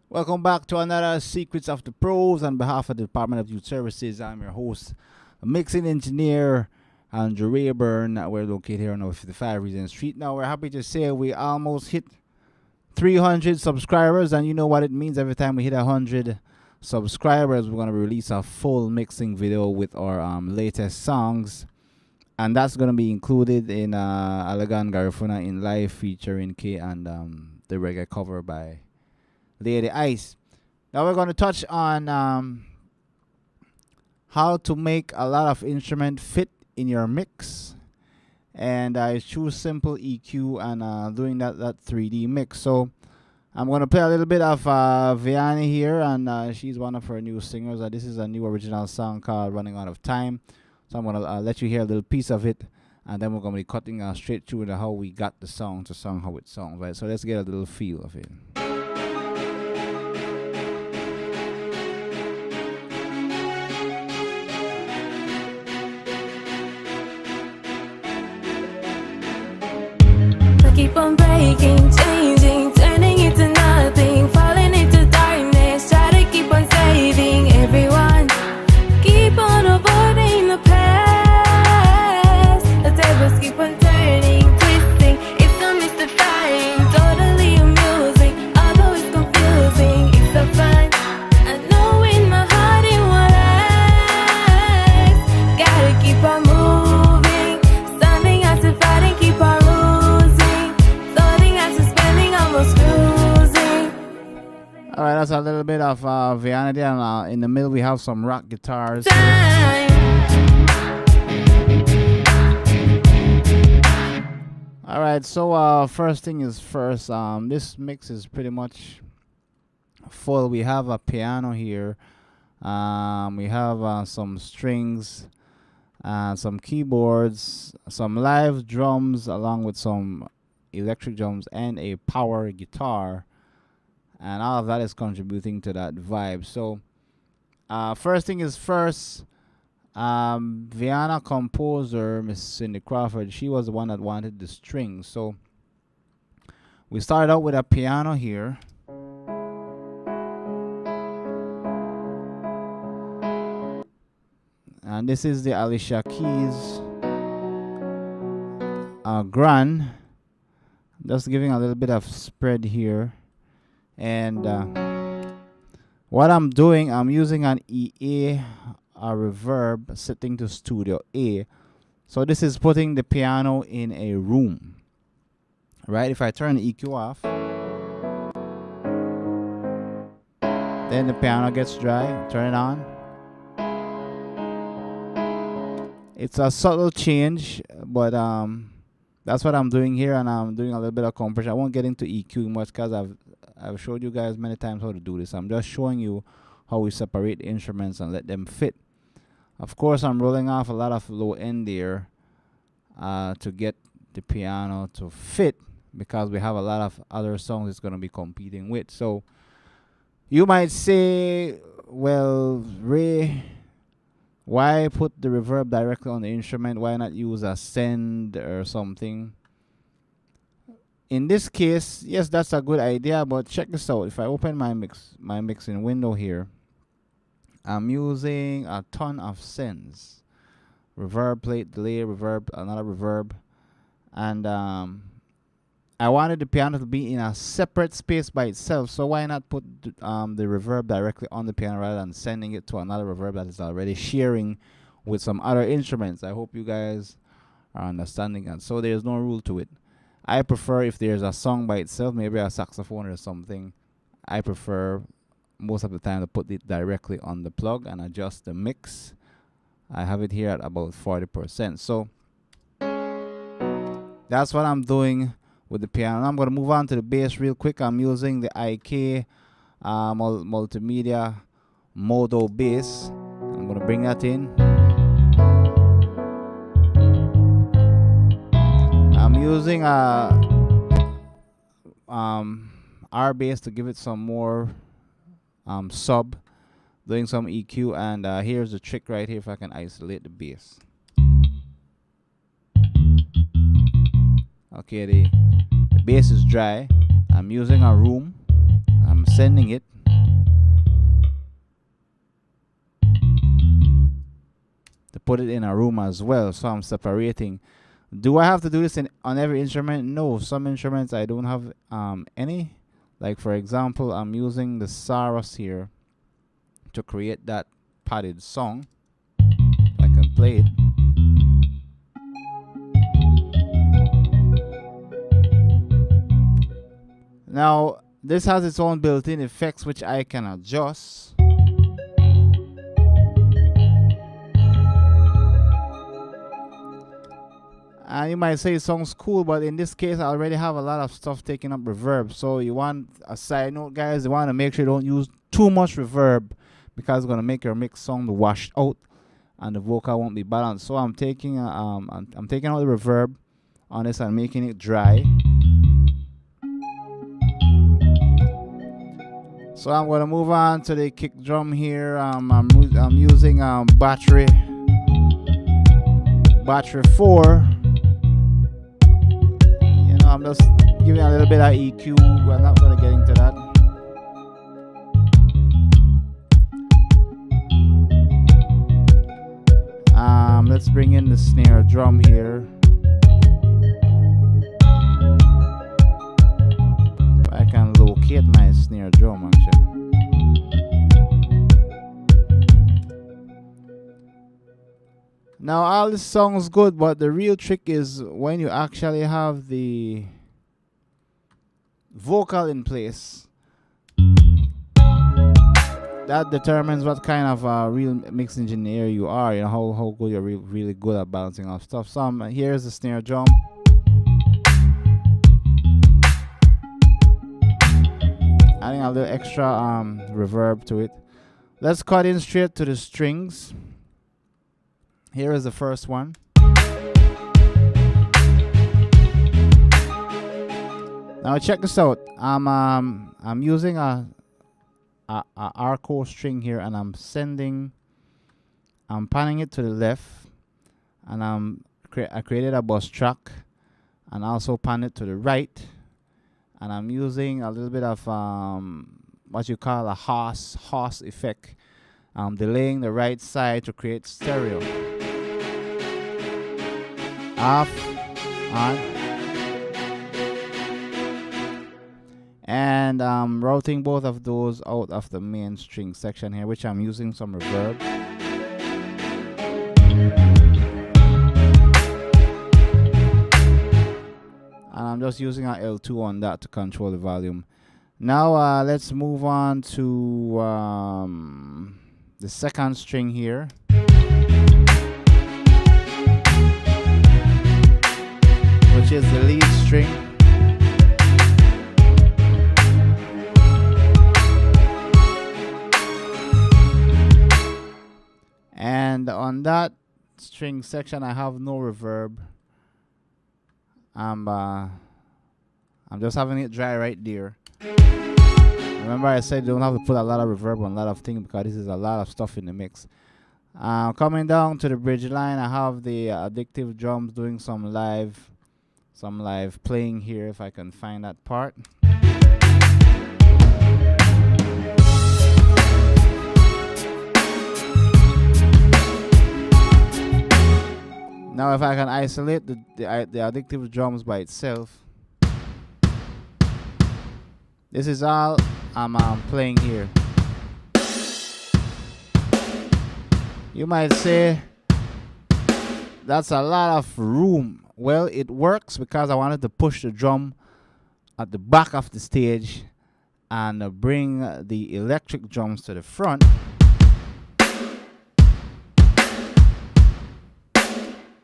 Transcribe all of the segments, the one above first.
Welcome back to another Secrets of the Pros. On behalf of the Department of Youth Services, I'm your host, mixing engineer Andrew Rayburn. We're located here on 55 Regent Street. Now, we're happy to say we almost hit 300 subscribers, and you know what it means. Every time we hit 100 subscribers, we're going to release a full mixing video with our latest songs, and that's going to be included in Allegan Garifuna in live featuring K and the reggae cover by Lady Ice. Now we're going to touch on how to make a lot of instrument fit in your mix, and I choose simple EQ and doing that 3D mix. So I'm going to play a little bit of Vianney here, and she's one of her new singers. This is a new original song called Running Out of Time. So I'm going to let you hear a little piece of it, and then we're going to be cutting straight through to how we got the song to song how it sounds, right? So let's get a little feel of it. Keep on breaking, changing, turning into nothing, falling into darkness, try to keep on saving everyone, keep on avoiding the past, the tables keep on turning, twisting, it's so mystifying, totally amusing, although it's confusing, it's so fun, I know in my heart it won't last, gotta keep on moving, something has to fight and keep on Alright, that's a little bit of Vianney, and in the middle we have some rock guitars. Alright, so first thing is first, this mix is pretty much full. We have a piano here, we have some strings, some keyboards, some live drums along with some electric drums and a power guitar. And all of that is contributing to that vibe. So, first thing is first, Vienna composer, Miss Cindy Crawford, she was the one that wanted the strings. So, we started out with a piano here. And this is the Alicia Keys Gran. Just giving a little bit of spread here. And what I'm doing, I'm using an EA reverb setting to Studio A. So this is putting the piano in a room, right? If I turn the EQ off, then the piano gets dry. Turn it on. It's a subtle change, but that's what I'm doing here, and I'm doing a little bit of compression. I won't get into EQ much because I've showed you guys many times how to do this. I'm just showing you how we separate instruments and let them fit. Of course, I'm rolling off a lot of low end there to get the piano to fit, because we have a lot of other songs it's going to be competing with. So you might say, well, Ray, why put the reverb directly on the instrument? Why not use a send or something? In this case, yes, that's a good idea, but check this out. If I open my mixing window here, I'm using a ton of sends. Reverb, plate, delay, reverb, another reverb. And I wanted the piano to be in a separate space by itself, so why not put the reverb directly on the piano rather than sending it to another reverb that is already sharing with some other instruments. I hope you guys are understanding that. So there's no rule to it. I prefer, if there's a song by itself, maybe a saxophone or something, I prefer most of the time to put it directly on the plug and adjust the mix. I have it here at about 40%. So that's what I'm doing with the piano. Now I'm going to move on to the bass real quick. I'm using the IK Multimedia Modo bass. I'm going to bring that in. I'm using R bass to give it some more sub, doing some EQ, and here's the trick right here if I can isolate the bass. Okay, the bass is dry. I'm using a room. I'm sending it. To put it in a room as well, so I'm separating. Do I have to do this on every instrument? No, some instruments I don't have any. Like for example, I'm using the Saros here to create that padded song. I can play it. Now, this has its own built-in effects which I can adjust. And you might say it sounds cool, but in this case, I already have a lot of stuff taking up reverb. So you want a side note, guys, you want to make sure you don't use too much reverb because it's going to make your mix sound washed out and the vocal won't be balanced. So I'm taking I'm taking out the reverb on this and making it dry. So I'm going to move on to the kick drum here. I'm using battery 4. You know, I'm just giving a little bit of EQ. We're not going to get into that. Let's bring in the snare drum here. I can locate my snare drum actually. Now all this sounds good, but the real trick is when you actually have the vocal in place. That determines what kind of real mix engineer you are. You know how good you're really good at balancing off stuff. So here's the snare drum. Adding a little extra reverb to it. Let's cut in straight to the strings. Here is the first one. Now check this out. I'm using a Arco string here, and I'm panning it to the left, and I created a bus track, and also pan it to the right, and I'm using a little bit of what you call a Haas effect. I'm delaying the right side to create stereo. Off, on. And I'm routing both of those out of the main string section here, which I'm using some reverb. And I'm just using an L2 on that to control the volume. Now let's move on to the second string here. Which is the lead string. And on that string section, I have no reverb. I'm just having it dry right there. Remember I said you don't have to put a lot of reverb on a lot of things because this is a lot of stuff in the mix. Coming down to the bridge line, I have the addictive drums doing some live playing here if I can find that part. Now if I can isolate the addictive drums by itself, this is all I'm playing here. You might say that's a lot of room. Well, it works because I wanted to push the drum at the back of the stage and bring the electric drums to the front.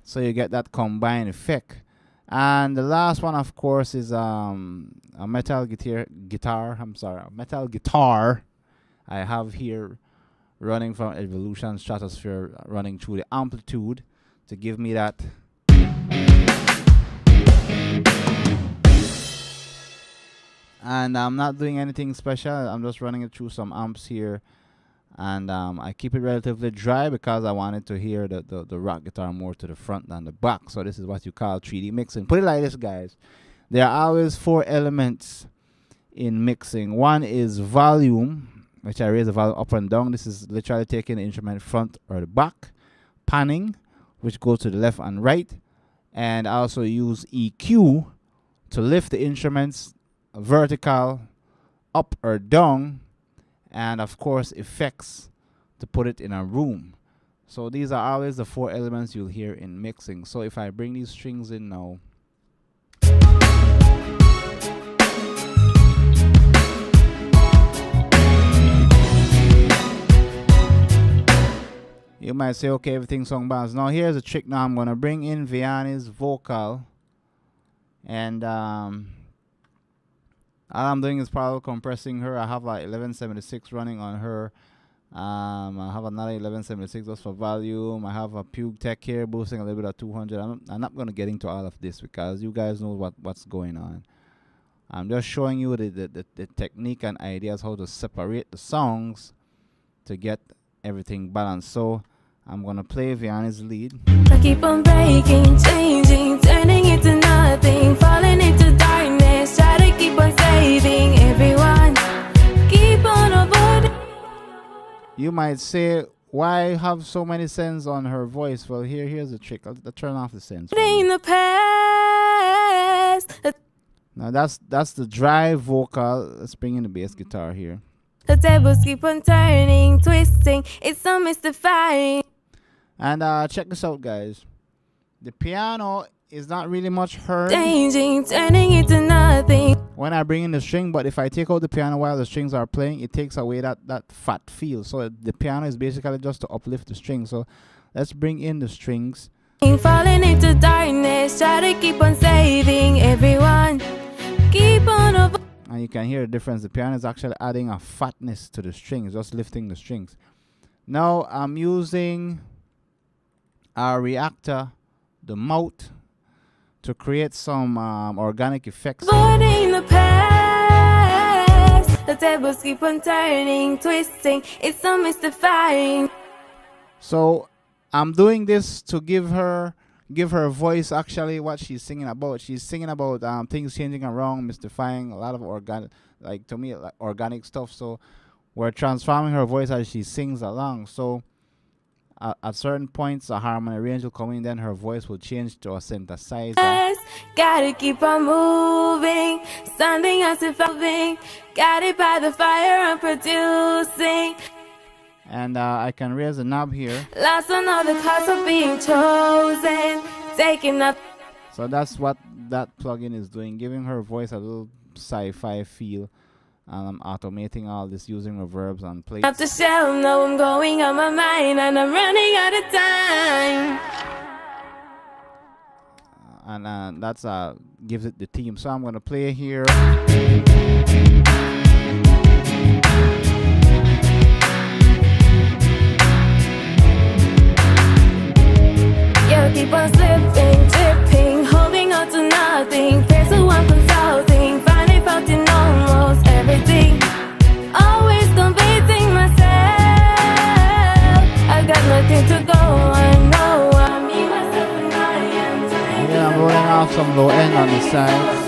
So you get that combined effect. And the last one, of course, is a metal guitar I have here running from Evolution Stratosphere, running through the amplitude to give me that. And I'm not doing anything special. I'm just running it through some amps here. And I keep it relatively dry because I wanted to hear the rock guitar more to the front than the back. So this is what you call 3D mixing. Put it like this, guys. There are always 4 elements in mixing. One is volume, which I raise the volume up and down. This is literally taking the instrument front or the back. Panning, which goes to the left and right. And I also use EQ to lift the instruments vertical, up or down. And of course, effects to put it in a room. So these are always the 4 elements you'll hear in mixing. So if I bring these strings in now, you might say, okay, everything's song balanced. Now here's a trick. Now I'm going to bring in Vianney's vocal. And all I'm doing is parallel compressing her. I have a 1176 running on her. I have another 1176 just for volume. I have a Pugue Tech here boosting a little bit of 200. I'm not going to get into all of this because you guys know what's going on. I'm just showing you the technique and ideas how to separate the songs to get everything balanced. So I'm going to play Vianney's lead. I keep on breaking, changing, turning into nothing, falling into darkness, try to keep on saving everyone, keep on avoiding. You might say, why have so many sends on her voice? Well, here's the trick. I'll turn off the sends. In the past, Now that's the dry vocal. Let's bring in the bass guitar here. the tables keep on turning, twisting, it's so mystifying. And check this out, guys. The piano is not really much heard Changing, turning into nothing. when I bring in the string, but if I take out the piano while the strings are playing, it takes away that fat feel. So the piano is basically just to uplift the string. So let's bring in the strings. Falling into darkness, try to keep on saving everyone, keep on avoiding. And you can hear the difference. The piano is actually adding a fatness to the strings, just lifting the strings. Now I'm using our reactor, the mouth, to create some organic effects. Avoiding the past, the tables keep on turning, twisting, it's so mystifying. So I'm doing this to give her voice actually what she's singing about. She's singing about things changing around, mystifying, a lot of organic, like to me, like organic stuff. So we're transforming her voice as she sings along. So at certain points, a harmony range will come in, then her voice will change to a synthesizer. Gotta keep on moving, standing as if evolving, guided by the fire I'm producing. And I can raise the knob here. Lost on all the cards of being chosen, taking up. So that's what that plugin is doing, giving her voice a little sci-fi feel. And I'm automating all this using reverbs and plates. Up the shell, know I'm going on my mind, and I'm running out of time. And that's gives it the theme. So I'm gonna play here. You keep on slipping, tripping, holding on to nothing. Fears who I'm consulting, finding fault in almost everything. Always competing myself. I got nothing to go on, no, I mean myself and I am trying. Here I'm rolling off some low end on the side.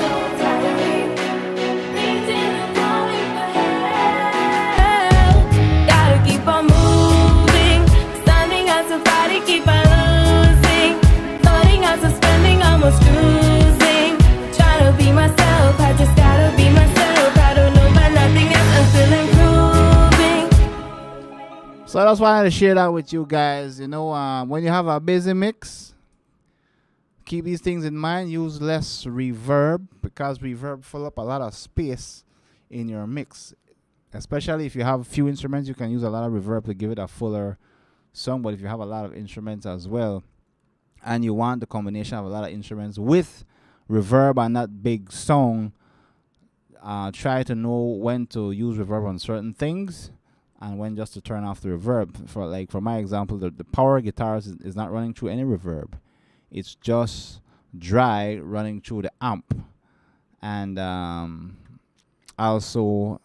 Gotta keep on moving, standing as a fighter, keep on losing, floating out, suspending, almost cruising. Trying to be myself, I just gotta be myself. I don't know about nothing else, I'm still improving. So I just wanted to share that with you guys. You know, when you have a busy mix, keep these things in mind. Use less reverb because reverb fill up a lot of space in your mix. Especially if you have few instruments, you can use a lot of reverb to give it a fuller sound. But if you have a lot of instruments as well, and you want the combination of a lot of instruments with reverb and that big song, try to know when to use reverb on certain things and when just to turn off the reverb. For my example, the power guitars is not running through any reverb. It's just dry running through the amp. And also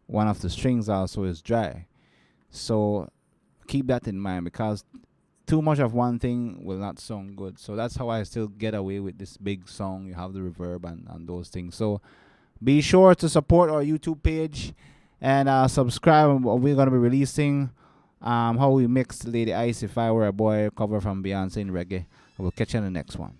one of the strings also is dry. So keep that in mind because too much of one thing will not sound good. So that's how I still get away with this big song. You have the reverb and those things. So Be sure to support our YouTube page and subscribe. We're gonna be releasing how we mixed Lady Ice, If I Were a Boy, cover from Beyonce in reggae. We'll catch you in the next one.